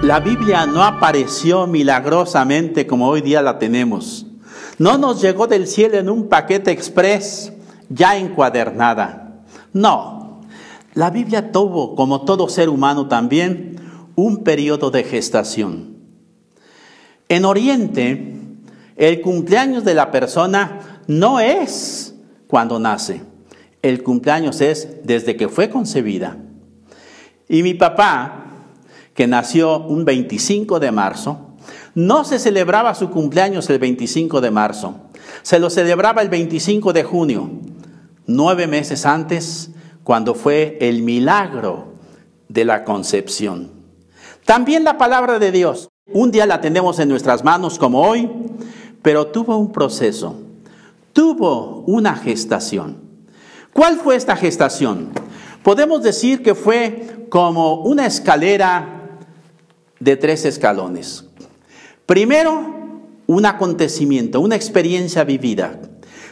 La Biblia no apareció milagrosamente como hoy día la tenemos. No nos llegó del cielo en un paquete express ya encuadernada. No, la Biblia tuvo, como todo ser humano también, un periodo de gestación. En Oriente, el cumpleaños de la persona no es cuando nace. El cumpleaños es desde que fue concebida. Y mi papá, que nació un 25 de marzo, no se celebraba su cumpleaños el 25 de marzo. Se lo celebraba el 25 de junio, 9 meses antes, cuando fue el milagro de la concepción. También la palabra de Dios, un día la tenemos en nuestras manos como hoy, pero tuvo un proceso, tuvo una gestación. ¿Cuál fue esta gestación? Podemos decir que fue como una escalera de 3 escalones. Primero, un acontecimiento, una experiencia vivida.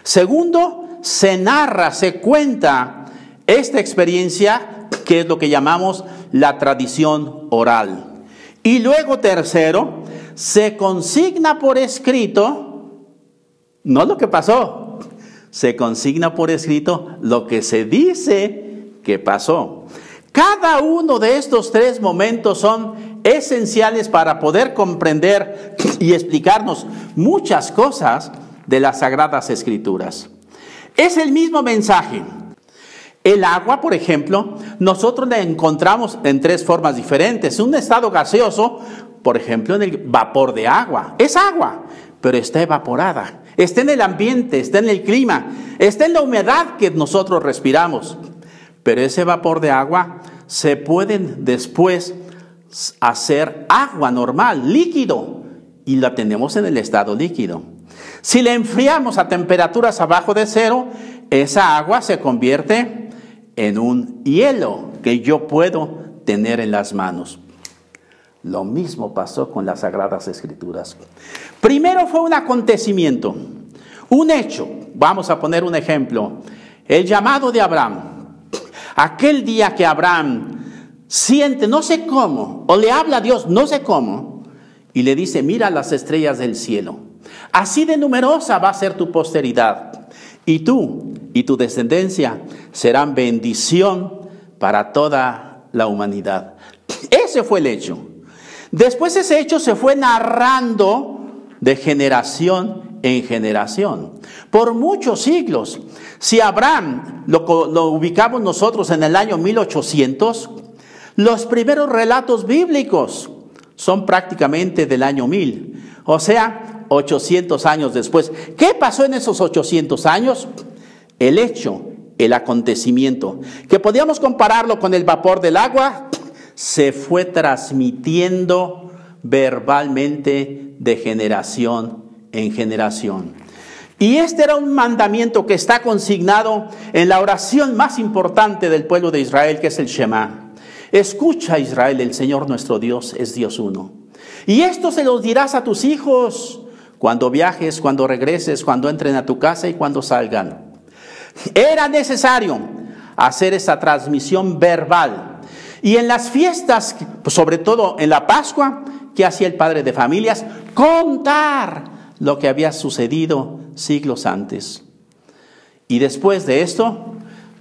Segundo, se narra, se cuenta esta experiencia, que es lo que llamamos la tradición oral. Y luego, tercero, se consigna por escrito, no lo que pasó, se consigna por escrito lo que se dice que pasó. Cada uno de estos 3 momentos son esenciales para poder comprender y explicarnos muchas cosas de las Sagradas Escrituras. Es el mismo mensaje. El agua, por ejemplo, nosotros la encontramos en 3 formas diferentes. Un estado gaseoso, por ejemplo, en el vapor de agua. Es agua, pero está evaporada. Está en el ambiente, está en el clima, está en la humedad que nosotros respiramos. Pero ese vapor de agua se pueden después hacer agua normal, líquido, y la tenemos en el estado líquido. Si la enfriamos a temperaturas abajo de 0, esa agua se convierte en un hielo que yo puedo tener en las manos. Lo mismo pasó con las Sagradas Escrituras. Primero fue un acontecimiento, un hecho. Vamos a poner un ejemplo. El llamado de Abraham. Aquel día que Abraham siente, no sé cómo, o le habla a Dios, no sé cómo, y le dice, mira las estrellas del cielo. Así de numerosa va a ser tu posteridad. Y tú y tu descendencia serán bendición para toda la humanidad. Ese fue el hecho. Después ese hecho se fue narrando de generación en generación, por muchos siglos. Si Abraham lo ubicamos nosotros en el año 1800, los primeros relatos bíblicos son prácticamente del año 1000, o sea, 800 años después. ¿Qué pasó en esos 800 años? El hecho, el acontecimiento, que podíamos compararlo con el vapor del agua, se fue transmitiendo verbalmente de generación en generación. Y este era un mandamiento que está consignado en la oración más importante del pueblo de Israel, que es el Shema. Escucha, Israel, el Señor nuestro Dios es Dios uno. Y esto se los dirás a tus hijos cuando viajes, cuando regreses, cuando entren a tu casa y cuando salgan. Era necesario hacer esa transmisión verbal. Y en las fiestas, sobre todo en la Pascua, ¿qué hacía el padre de familias? Contar lo que había sucedido siglos antes. Y después de esto,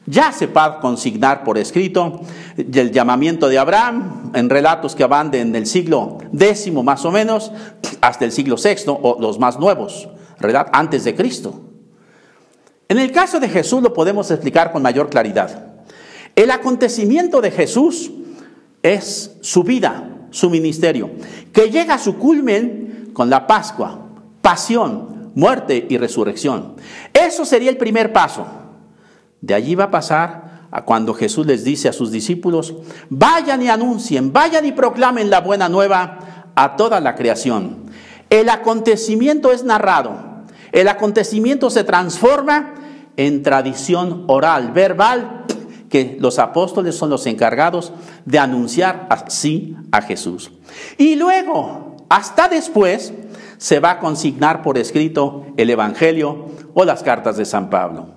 ya se va a consignar por escrito el llamamiento de Abraham en relatos que van desde el siglo X más o menos hasta el siglo VI, o los más nuevos, antes de Cristo. En el caso de Jesús lo podemos explicar con mayor claridad. El acontecimiento de Jesús es su vida, su ministerio, que llega a su culmen con la Pascua, pasión, muerte y resurrección. Eso sería el primer paso. De allí va a pasar a cuando Jesús les dice a sus discípulos, vayan y anuncien, vayan y proclamen la buena nueva a toda la creación. El acontecimiento es narrado, el acontecimiento se transforma en tradición oral, verbal, que los apóstoles son los encargados de anunciar así a Jesús. Y luego, hasta después, se va a consignar por escrito el Evangelio o las cartas de San Pablo.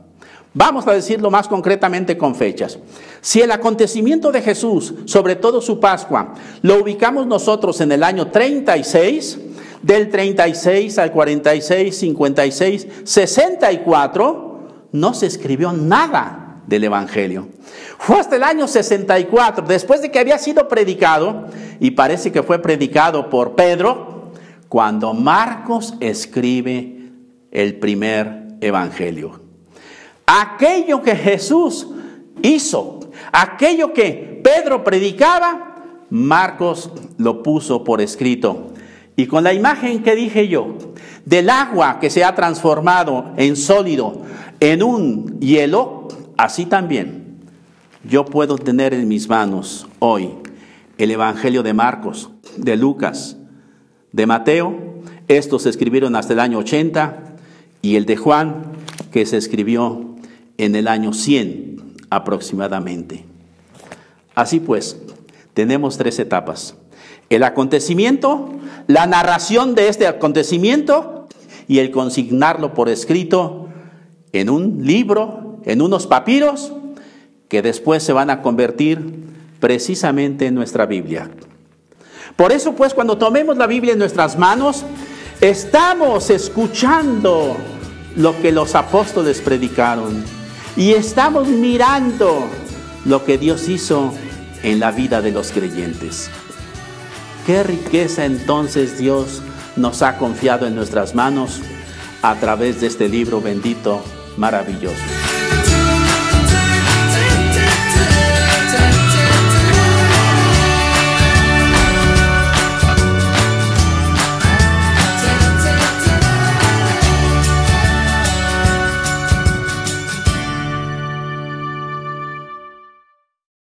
Vamos a decirlo más concretamente con fechas. Si el acontecimiento de Jesús, sobre todo su Pascua, lo ubicamos nosotros en el año 36, del 36 al 46, 56, 64, no se escribió nada del Evangelio. Fue hasta el año 64, después de que había sido predicado, y parece que fue predicado por Pedro, cuando Marcos escribe el primer Evangelio. Aquello que Jesús hizo, aquello que Pedro predicaba, Marcos lo puso por escrito. Y con la imagen que dije yo, del agua que se ha transformado en sólido, en un hielo, así también yo puedo tener en mis manos hoy el Evangelio de Marcos, de Lucas, de Mateo. Estos se escribieron hasta el año 80, y el de Juan, que se escribió en el año 100 aproximadamente. Así pues, tenemos 3 etapas: el acontecimiento, la narración de este acontecimiento y el consignarlo por escrito en un libro, en unos papiros que después se van a convertir precisamente en nuestra Biblia. Por eso pues, cuando tomemos la Biblia en nuestras manos, estamos escuchando lo que los apóstoles predicaron y estamos mirando lo que Dios hizo en la vida de los creyentes. Qué riqueza entonces Dios nos ha confiado en nuestras manos a través de este libro bendito, maravilloso.